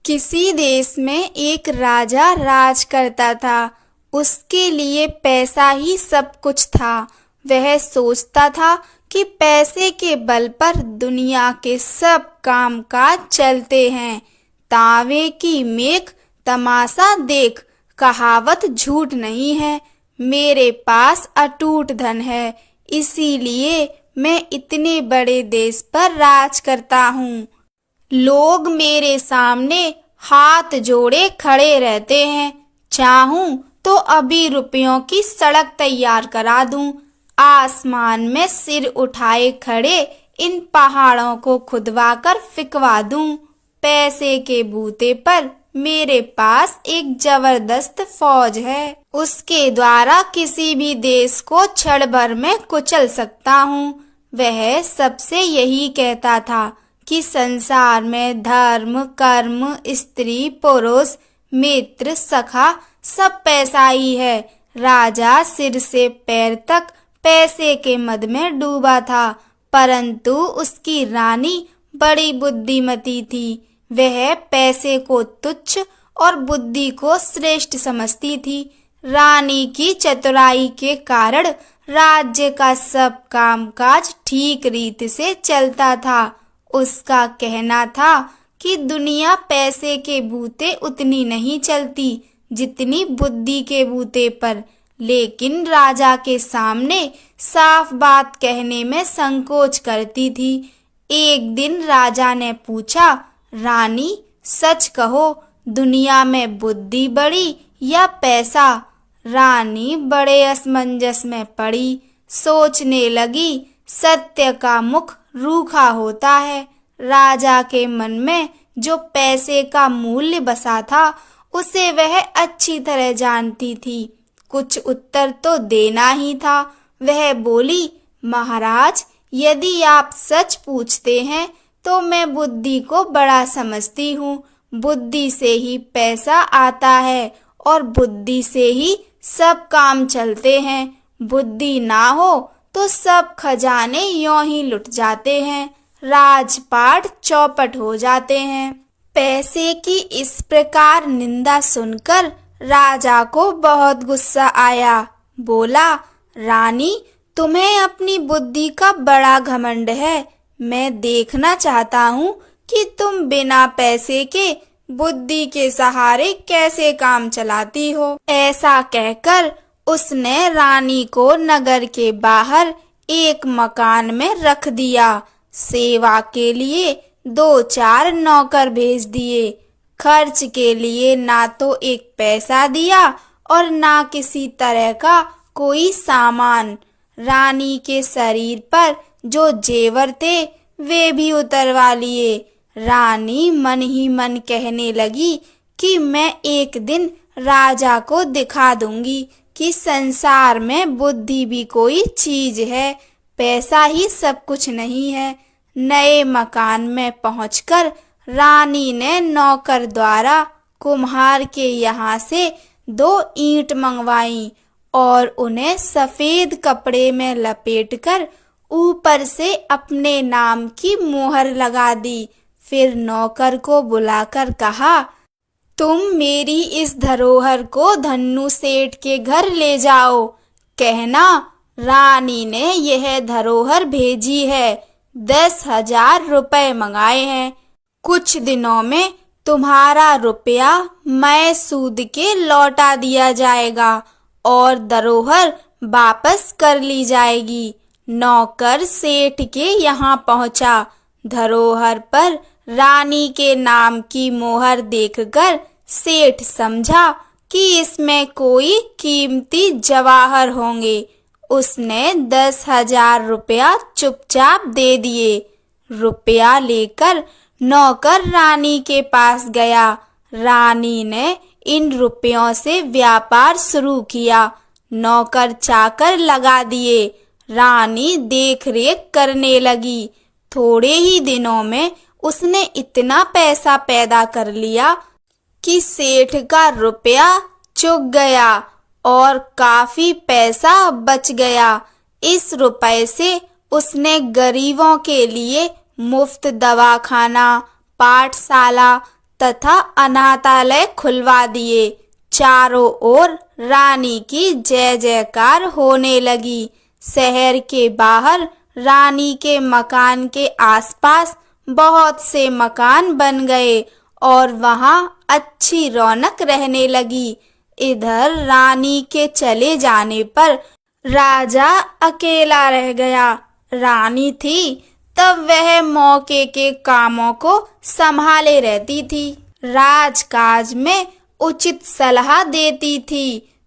किसी देश में एक राजा राज करता था। उसके लिए पैसा ही सब कुछ था। वह सोचता था कि पैसे के बल पर दुनिया के सब कामकाज चलते हैं। तावे की मेख तमाशा देख, कहावत झूठ नहीं है। मेरे पास अटूट धन है, इसीलिए मैं इतने बड़े देश पर राज करता हूँ। लोग मेरे सामने हाथ जोड़े खड़े रहते हैं। चाहूं तो अभी रुपयों की सड़क तैयार करा दूं। आसमान में सिर उठाए खड़े इन पहाड़ों को खुदवा कर फिकवा दूं। पैसे के बूते पर मेरे पास एक जबरदस्त फौज है। उसके द्वारा किसी भी देश को क्षण भर में कुचल सकता हूँ। वह सबसे यही कहता था कि संसार में धर्म, कर्म, स्त्री, पुरुष, मित्र, सखा सब पैसा ही है। राजा सिर से पैर तक पैसे के मद में डूबा था, परंतु उसकी रानी बड़ी बुद्धिमती थी। वह पैसे को तुच्छ और बुद्धि को श्रेष्ठ समझती थी। रानी की चतुराई के कारण राज्य का सब कामकाज ठीक रीत से चलता था। उसका कहना था कि दुनिया पैसे के बूते उतनी नहीं चलती जितनी बुद्धि के बूते पर, लेकिन राजा के सामने साफ बात कहने में संकोच करती थी। एक दिन राजा ने पूछा, रानी सच कहो, दुनिया में बुद्धि बड़ी या पैसा? रानी बड़े असमंजस में पड़ी, सोचने लगी। सत्य का मुख रूखा होता है। राजा के मन में जो पैसे का मूल्य बसा था, उसे वह अच्छी तरह जानती थी। कुछ उत्तर तो देना ही था। वह बोली, महाराज, यदि आप सच पूछते हैं तो मैं बुद्धि को बड़ा समझती हूँ। बुद्धि से ही पैसा आता है और बुद्धि से ही सब काम चलते हैं। बुद्धि ना हो तो सब खजाने यों ही लुट जाते हैं, राजपाट चौपट हो जाते हैं। पैसे की इस प्रकार निंदा सुनकर राजा को बहुत गुस्सा आया। बोला, रानी, तुम्हें अपनी बुद्धि का बड़ा घमंड है। मैं देखना चाहता हूँ कि तुम बिना पैसे के बुद्धि के सहारे कैसे काम चलाती हो। ऐसा कहकर उसने रानी को नगर के बाहर एक मकान में रख दिया। सेवा के लिए 2-4 नौकर भेज दिए। खर्च के लिए ना तो एक पैसा दिया और ना किसी तरह का कोई सामान। रानी के शरीर पर जो जेवर थे वे भी उतरवा लिए। रानी मन ही मन कहने लगी कि मैं एक दिन राजा को दिखा दूंगी कि संसार में बुद्धि भी कोई चीज है, पैसा ही सब कुछ नहीं है। नए मकान में पहुंचकर रानी ने नौकर द्वारा कुम्हार के यहाँ से 2 ईंट मंगवाई और उन्हें सफेद कपड़े में लपेटकर ऊपर से अपने नाम की मोहर लगा दी। फिर नौकर को बुलाकर कहा, तुम मेरी इस धरोहर को धन्नू सेठ के घर ले जाओ। कहना, रानी ने यह धरोहर भेजी है, 10,000 रुपए मंगाए हैं। कुछ दिनों में तुम्हारा रुपया मैं सूद के लौटा दिया जाएगा और धरोहर वापस कर ली जाएगी। नौकर सेठ के यहाँ पहुँचा। धरोहर पर रानी के नाम की मोहर देखकर सेठ समझा कि इसमें कोई कीमती जवाहर होंगे। उसने 10,000 रुपया चुपचाप दे दिए। रुपया लेकर नौकर रानी के पास गया। रानी ने इन रुपयों से व्यापार शुरू किया। नौकर चाकर लगा दिए। रानी देख रेख करने लगी। थोड़े ही दिनों में उसने इतना पैसा पैदा कर लिया कि सेठ का रुपया चुक गया और काफी पैसा बच गया। इस रुपए से उसने गरीबों के लिए मुफ्त दवाखाना, पाठशाला, तथा अनाथालय खुलवा दिए। चारों ओर रानी की जय जयकार होने लगी। शहर के बाहर रानी के मकान के आसपास बहुत से मकान बन गए और वहां अच्छी रौनक रहने लगी। इधर रानी के चले जाने पर राजा अकेला रह गया। रानी थी तब वह मौके के कामों को संभाले रहती थी। राजकाज में उचित सलाह देती थी।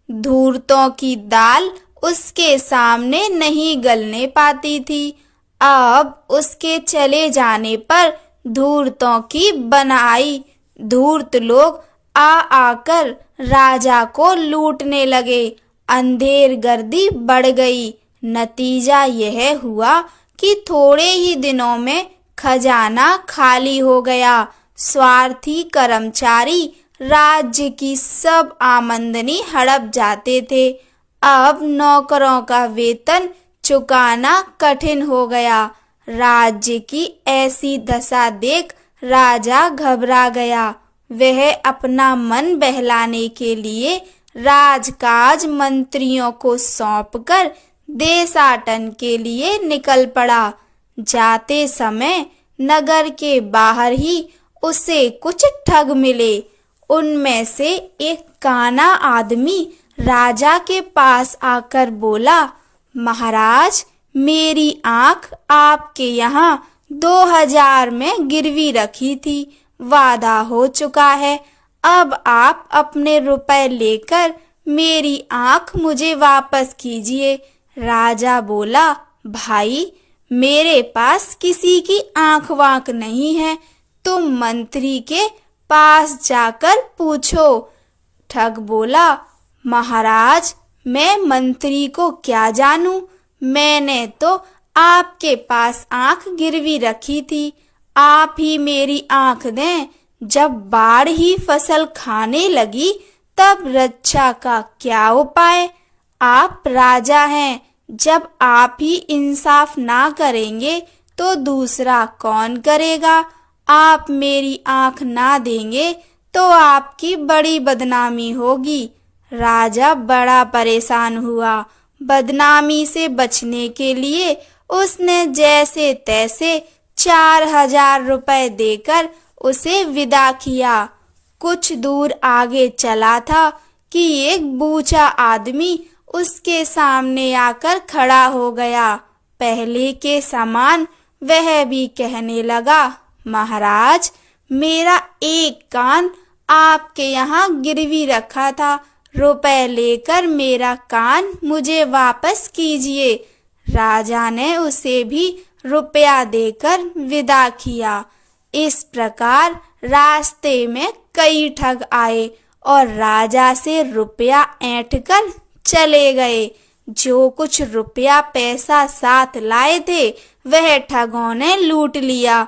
धूर्तों की दाल उसके सामने नहीं गलने पाती थी। अब उसके चले जाने पर धूर्तों की बनाई। धूर्त लोग आ आकर राजा को लूटने लगे। अंधेर गर्दी बढ़ गई। नतीजा यह हुआ कि थोड़े ही दिनों में खजाना खाली हो गया। स्वार्थी कर्मचारी राज्य की सब आमदनी हड़प जाते थे। अब नौकरों का वेतन चुकाना कठिन हो गया। राज्य की ऐसी दशा देख राजा घबरा गया। वह अपना मन बहलाने के लिए राजकाज मंत्रियों को सौंपकर देशाटन के लिए निकल पड़ा। जाते समय नगर के बाहर ही उसे कुछ ठग मिले। उनमें से एक काना आदमी राजा के पास आकर बोला, महाराज, मेरी आंख आपके यहाँ 2000 में गिरवी रखी थी। वादा हो चुका है। अब आप अपने रुपए लेकर मेरी आंख मुझे वापस कीजिए। राजा बोला, भाई, मेरे पास किसी की आंख वांख नहीं है। तुम मंत्री के पास जाकर पूछो। ठग बोला, महाराज, मैं मंत्री को क्या जानूं? मैंने तो आपके पास आंख गिरवी रखी थी। आप ही मेरी आंख दें। जब बाढ़ ही फसल खाने लगी तब रक्षा का क्या उपाय? आप राजा हैं। जब आप ही इंसाफ ना करेंगे तो दूसरा कौन करेगा? आप मेरी आंख ना देंगे तो आपकी बड़ी बदनामी होगी। राजा बड़ा परेशान हुआ। बदनामी से बचने के लिए उसने जैसे तैसे 4000 रुपए देकर उसे विदा किया। कुछ दूर आगे चला था कि एक बूढ़ा आदमी उसके सामने आकर खड़ा हो गया। पहले के समान वह भी कहने लगा, महाराज, मेरा एक कान आपके यहाँ गिरवी रखा था। रुपए लेकर मेरा कान मुझे वापस कीजिए। राजा ने उसे भी रुपया देकर विदा किया। इस प्रकार रास्ते में कई ठग आए और राजा से रुपया ऐंठकर चले गए। जो कुछ रुपया पैसा साथ लाए थे वह ठगों ने लूट लिया।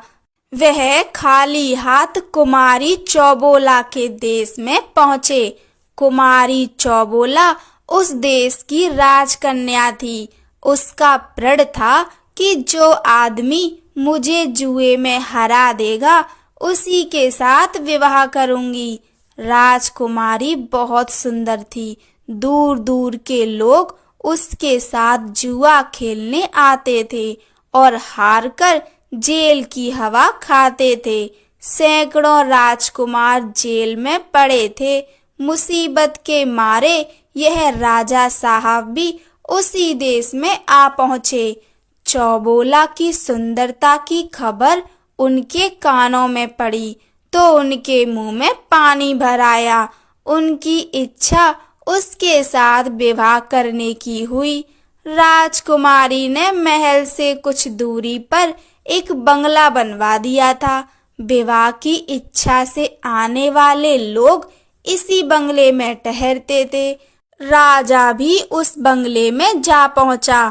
वह खाली हाथ कुमारी चौबोला के देश में पहुँचे। कुमारी चौबोला उस देश की राजकन्या थी। उसका प्रण था कि जो आदमी मुझे जुए में हरा देगा उसी के साथ विवाह करूंगी। राजकुमारी बहुत सुंदर थी। दूर दूर के लोग उसके साथ जुआ खेलने आते थे और हारकर जेल की हवा खाते थे। सैकड़ों राजकुमार जेल में पड़े थे। मुसीबत के मारे यह राजा साहब भी उसी देश में आ पहुँचे। चौबोला की सुंदरता की खबर उनके कानों में पड़ी तो उनके मुंह में पानी भर आया। उनकी इच्छा उसके साथ विवाह करने की हुई। राजकुमारी ने महल से कुछ दूरी पर एक बंगला बनवा दिया था। विवाह की इच्छा से आने वाले लोग इसी बंगले में ठहरते थे। राजा भी उस बंगले में जा पहुंचा।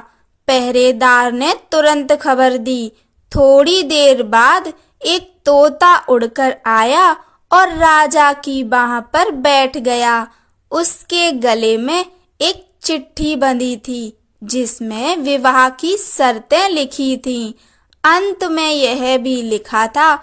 पहरेदार ने तुरंत खबर दी। थोड़ी देर बाद एक तोता उड़कर आया और राजा की बाह पर बैठ गया। उसके गले में एक चिट्ठी बंधी थी जिसमें विवाह की शर्तें लिखी थीं। अंत में यह भी लिखा था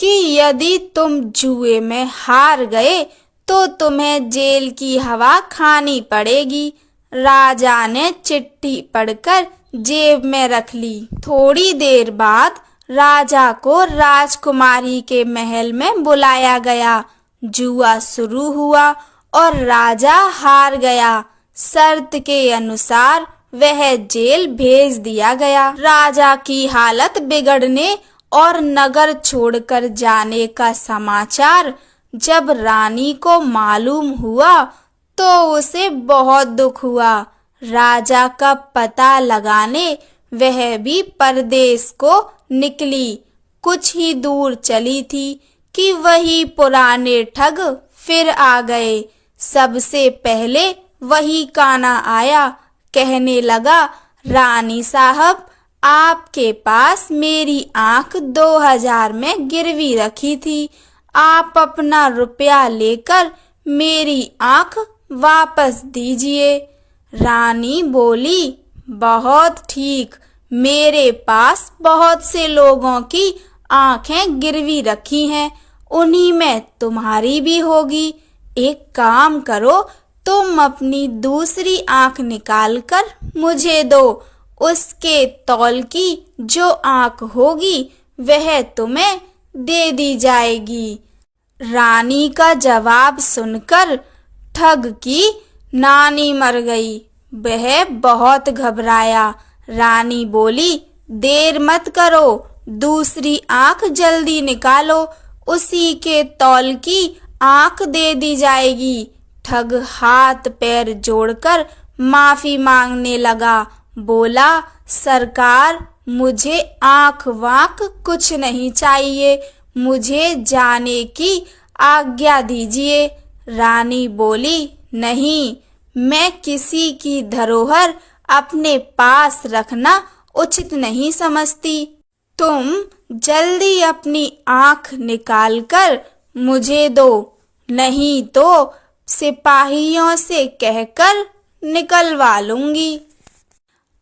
कि यदि तुम जुए में हार गए तो तुम्हें जेल की हवा खानी पड़ेगी। राजा ने चिट्ठी पढ़कर जेब में रख ली। थोड़ी देर बाद राजा को राजकुमारी के महल में बुलाया गया। जुआ शुरू हुआ और राजा हार गया। शर्त के अनुसार वह जेल भेज दिया गया। राजा की हालत बिगड़ने और नगर छोड़कर जाने का समाचार जब रानी को मालूम हुआ तो उसे बहुत दुख हुआ। राजा का पता लगाने वह भी परदेश को निकली। कुछ ही दूर चली थी कि वही पुराने ठग फिर आ गए। सबसे पहले वही काना आया। कहने लगा, रानी साहब, आपके पास मेरी आंख 2000 में गिरवी रखी थी। आप अपना रुपया लेकर मेरी आंख वापस दीजिए। रानी बोली, बहुत ठीक, मेरे पास बहुत से लोगों की आंखें गिरवी रखी हैं, उन्हीं में तुम्हारी भी होगी। एक काम करो, तुम अपनी दूसरी आंख निकालकर मुझे दो। उसके तौल की जो आंख होगी वह तुम्हें दे दी जाएगी। रानी का जवाब सुनकर ठग की नानी मर गई। वह बहुत घबराया। रानी बोली, देर मत करो, दूसरी आंख जल्दी निकालो, उसी के तौल की आंख दे दी जाएगी। ठग हाथ पैर जोड़कर माफी मांगने लगा। बोला, सरकार, मुझे आंख वांख कुछ नहीं चाहिए, मुझे जाने की आज्ञा दीजिए। रानी बोली, नहीं, मैं किसी की धरोहर अपने पास रखना उचित नहीं समझती। तुम जल्दी अपनी आंख निकालकर मुझे दो, नहीं तो सिपाहियों से कहकर निकलवा लूंगी।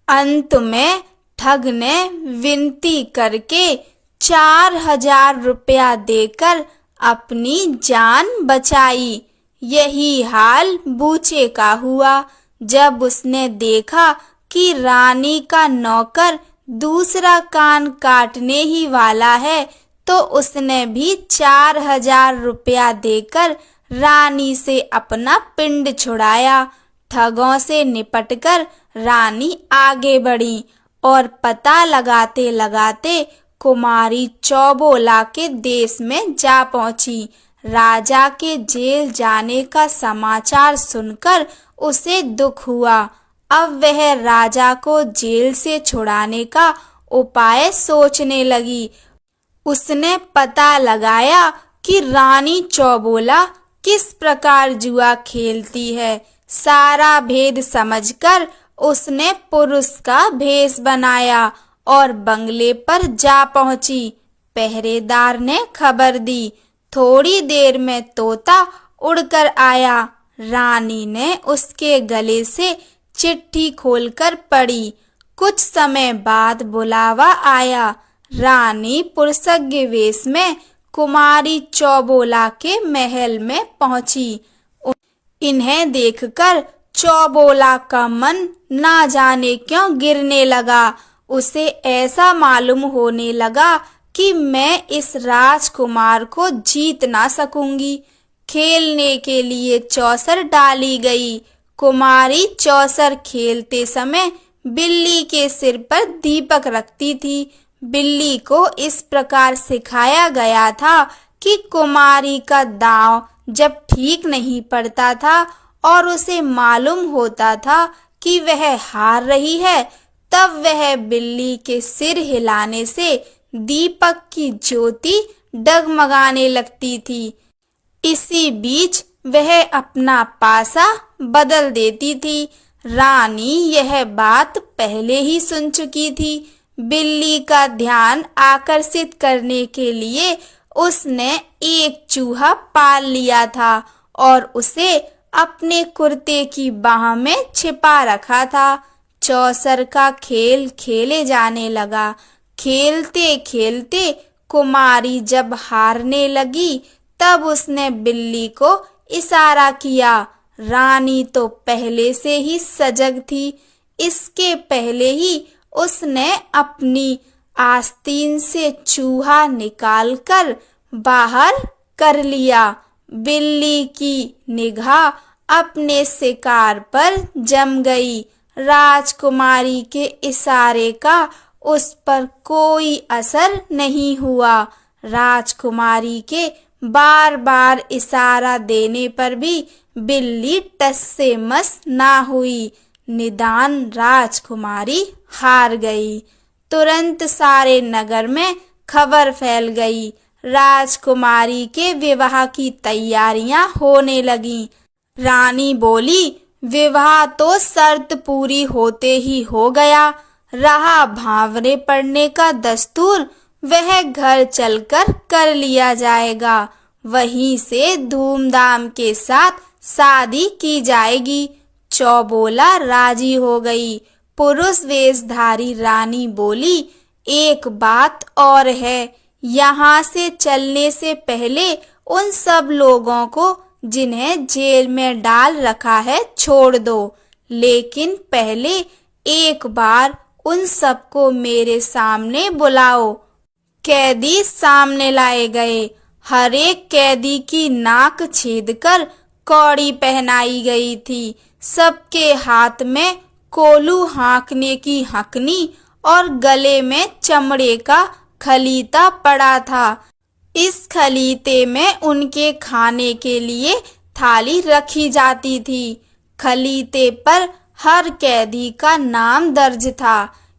अंत में ठग ने विनती करके 4000 रुपया देकर अपनी जान बचाई। यही हाल बूचे का हुआ। जब उसने देखा कि रानी का नौकर दूसरा कान काटने ही वाला है तो उसने भी 4000 रुपया देकर रानी से अपना पिंड छुड़ाया। ठगों से निपटकर रानी आगे बढ़ी और पता लगाते लगाते कुमारी चौबोला के देश में जा पहुंची। राजा के जेल जाने का समाचार सुनकर उसे दुख हुआ। अब वह राजा को जेल से छुड़ाने का उपाय सोचने लगी। उसने पता लगाया कि रानी चौबोला किस प्रकार जुआ खेलती है। सारा भेद समझकर उसने पुरुष का भेष बनाया और बंगले पर जा पहुंची। पहरेदार ने खबर दी। थोड़ी देर में तोता उड़कर आया। रानी ने उसके गले से चिट्ठी खोलकर पढ़ी। कुछ समय बाद बुलावा आया। रानी पुरुषज्ञ वेश में कुमारी चौबोला के महल में पहुंची। इन्हें देखकर चौबोला का मन ना जाने क्यों गिरने लगा। उसे ऐसा मालूम होने लगा कि मैं इस राजकुमार को जीत ना सकूंगी। खेलने के लिए चौसर डाली गई। कुमारी चौसर खेलते समय बिल्ली के सिर पर दीपक रखती थी। बिल्ली को इस प्रकार सिखाया गया था कि कुमारी का दांव जब ठीक नहीं पड़ता था और उसे मालूम होता था कि वह हार रही है, तब वह बिल्ली के सिर हिलाने से दीपक की ज्योति डगमगाने लगती थी। इसी बीच वह अपना पासा बदल देती थी। रानी यह बात पहले ही सुन चुकी थी। बिल्ली का ध्यान आकर्षित करने के लिए उसने एक चूहा पाल लिया था और उसे अपने कुर्ते की बाह में छिपा रखा था। चौसर का खेल खेले जाने लगा। खेलते खेलते कुमारी जब हारने लगी तब उसने बिल्ली को इशारा किया। रानी तो पहले से ही सजग थी। इसके पहले ही उसने अपनी आस्तीन से चूहा निकालकर बाहर कर लिया। बिल्ली की निगाह अपने शिकार पर जम गई। राजकुमारी के इशारे का उस पर कोई असर नहीं हुआ। राजकुमारी के बार बार इशारा देने पर भी बिल्ली टस से मस ना हुई। निदान राजकुमारी हार गई। तुरंत सारे नगर में खबर फैल गई। राजकुमारी के विवाह की तैयारियां होने लगीं। रानी बोली, विवाह तो शर्त पूरी होते ही हो गया। रहा भांवरे पड़ने का दस्तूर, वह घर चलकर कर लिया जाएगा। वहीं से धूमधाम के साथ शादी की जाएगी। चौबोला राजी हो गई। पुरुष वेशधारी रानी बोली, एक बात और है, यहाँ से चलने से पहले उन सब लोगों को जिन्हें जेल में डाल रखा है छोड़ दो। लेकिन पहले एक बार उन सबको मेरे सामने बुलाओ। कैदी सामने लाए गए। हर एक कैदी की नाक छेदकर कौड़ी पहनाई गई थी। सबके हाथ में कोलू हाँकने की हकनी और गले में चमड़े का खलीता पड़ा था। इस खलीते में उनके खाने के लिए थाली रखी जाती थी। खलीते पर हर कैदी का नाम दर्ज था।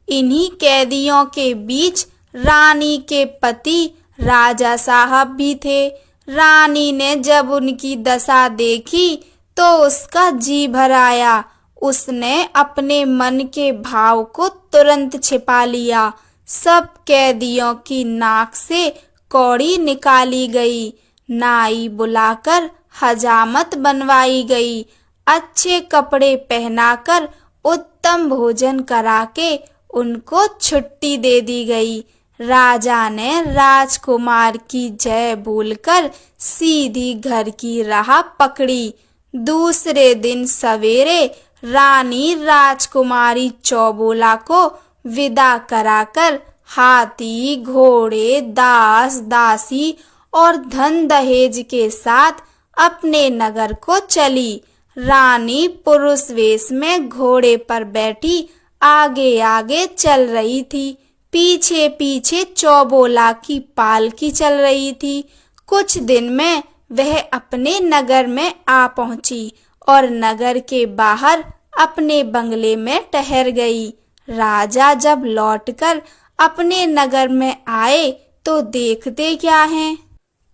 इन्हीं कैदियों के बीच रानी के पति राजा साहब भी थे। रानी ने जब उनकी दशा देखी तो उसका जी भर आया। उसने अपने मन के भाव को तुरंत छिपा लिया। सब कैदियों की नाक से कौड़ी निकाली गई। नाई बुलाकर हजामत बनवाई गई। अच्छे कपड़े पहनाकर उत्तम भोजन करा के उनको छुट्टी दे दी गई। राजा ने राजकुमार की जय बोलकर सीधी घर की राह पकड़ी। दूसरे दिन सवेरे रानी राजकुमारी चौबोला को विदा कराकर हाथी, घोड़े, दास, दासी और धन दहेज के साथ अपने नगर को चली। रानी पुरुष वेश में घोड़े पर बैठी आगे आगे चल रही थी। पीछे पीछे चौबोला की पालकी चल रही थी। कुछ दिन में वह अपने नगर में आ पहुंची और नगर के बाहर अपने बंगले में ठहर गई। राजा जब लौटकर अपने नगर में आए तो देखते क्या हैं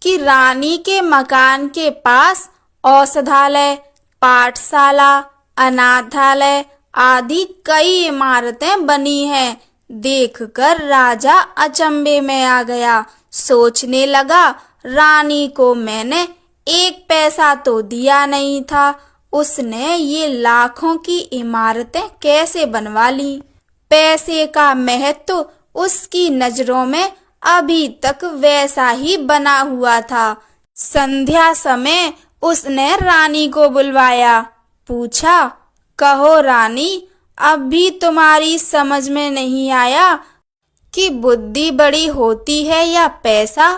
कि रानी के मकान के पास औषधालय, पाठशाला, अनाथालय आदि कई इमारतें बनी हैं। देखकर राजा अचंभे में आ गया। सोचने लगा, रानी को मैंने एक पैसा तो दिया नहीं था, उसने ये लाखों की इमारतें कैसे बनवा ली। पैसे का महत्व उसकी नजरों में अभी तक वैसा ही बना हुआ था। संध्या समय उसने रानी को बुलवाया। पूछा, कहो रानी, अब भी तुम्हारी समझ में नहीं आया कि बुद्धि बड़ी होती है या पैसा?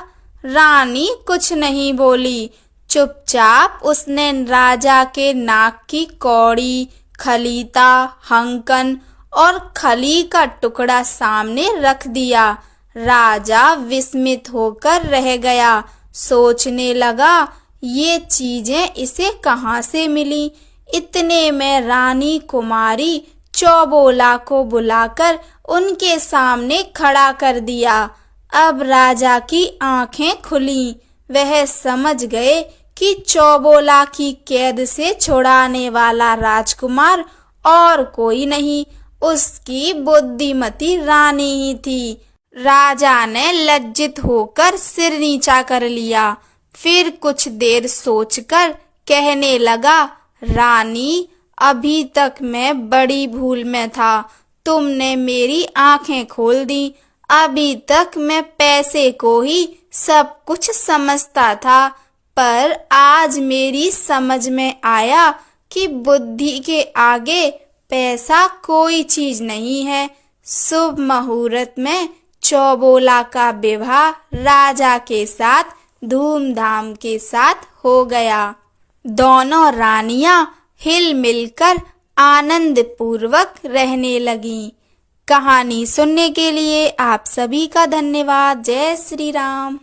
रानी कुछ नहीं बोली। चुपचाप उसने राजा के नाक की कौड़ी, खलीता, हंकन और खली का टुकड़ा सामने रख दिया। राजा विस्मित होकर रह गया। सोचने लगा, ये चीजें इसे कहाँ से मिली। इतने में रानी कुमारी चौबोला को बुलाकर उनके सामने खड़ा कर दिया। अब राजा की आंखें खुली। वह समझ गए कि चौबोला की कैद से छुड़ाने वाला राजकुमार और कोई नहीं, उसकी बुद्धिमती रानी ही थी। राजा ने लज्जित होकर सिर नीचा कर लिया। फिर कुछ देर सोचकर कहने लगा, रानी, अभी तक मैं बड़ी भूल में था। तुमने मेरी आंखें खोल दी। अभी तक मैं पैसे को ही सब कुछ समझता था, पर आज मेरी समझ में आया कि बुद्धि के आगे पैसा कोई चीज नहीं है। शुभ मुहूर्त में चौबोला का विवाह राजा के साथ धूमधाम के साथ हो गया। दोनों रानियां हिल मिलकर आनंद पूर्वक रहने लगीं। कहानी सुनने के लिए आप सभी का धन्यवाद। जय श्री राम।